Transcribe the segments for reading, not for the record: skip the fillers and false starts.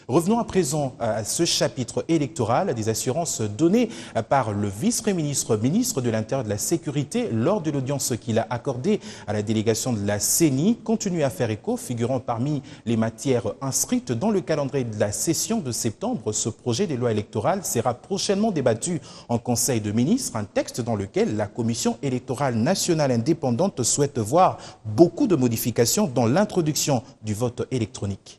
Revenons à présent à ce chapitre électoral, des assurances données par le vice-ministre, ministre de l'Intérieur et de la Sécurité lors de l'audience qu'il a accordée à la délégation de la CENI continue à faire écho, figurant parmi les matières inscrites dans le calendrier de la session de septembre. Ce projet de loi électorale sera prochainement débattu en Conseil de ministres, un texte dans lequel la Commission électorale nationale indépendante souhaite voir beaucoup de modifications dans l'introduction du vote électronique.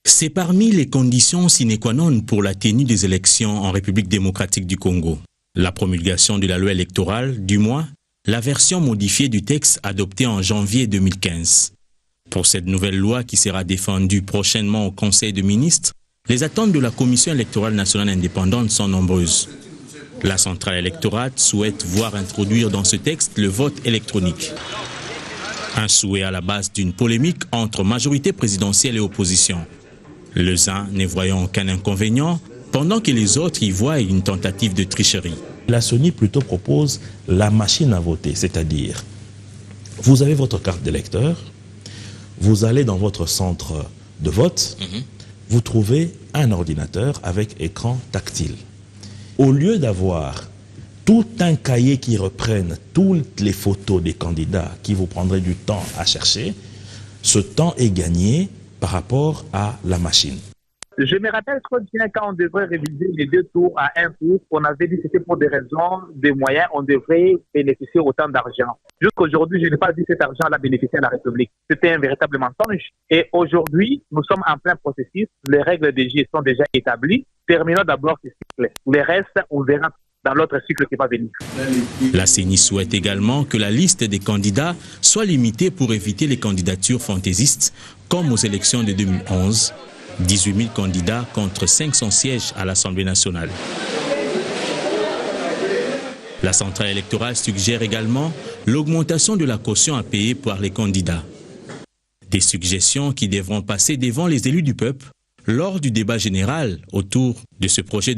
C'est parmi les conditions sine qua non pour la tenue des élections en République démocratique du Congo. La promulgation de la loi électorale, du moins, la version modifiée du texte adopté en janvier 2015. Pour cette nouvelle loi qui sera défendue prochainement au Conseil de ministres, les attentes de la Commission électorale nationale indépendante sont nombreuses. La centrale électorale souhaite voir introduire dans ce texte le vote électronique. Un souhait à la base d'une polémique entre majorité présidentielle et opposition. Les uns ne voyant aucun inconvénient, pendant que les autres y voient une tentative de tricherie. La CENI plutôt propose la machine à voter, c'est-à-dire, vous avez votre carte d'électeur, vous allez dans votre centre de vote, vous trouvez un ordinateur avec écran tactile. Au lieu d'avoir tout un cahier qui reprenne toutes les photos des candidats qui vous prendrait du temps à chercher, ce temps est gagné par rapport à la machine. Je me rappelle très bien quand on devrait réviser les 2 tours à un tour, on avait dit que c'était pour des raisons de moyens, on devrait bénéficier autant d'argent. Jusqu'aujourd'hui, je n'ai pas dit que cet argent allait bénéficier à la République. C'était un véritable mensonge. Et aujourd'hui, nous sommes en plein processus, les règles de jeu sont déjà établies. Terminons d'abord ce cycle. Les restes, on verra dans l'autre cycle qui va venir. La CENI souhaite également que la liste des candidats soit limitée pour éviter les candidatures fantaisistes, comme aux élections de 2011. 18 000 candidats contre 500 sièges à l'Assemblée nationale. La centrale électorale suggère également l'augmentation de la caution à payer par les candidats. Des suggestions qui devront passer devant les élus du peuple lors du débat général autour de ce projet de loi.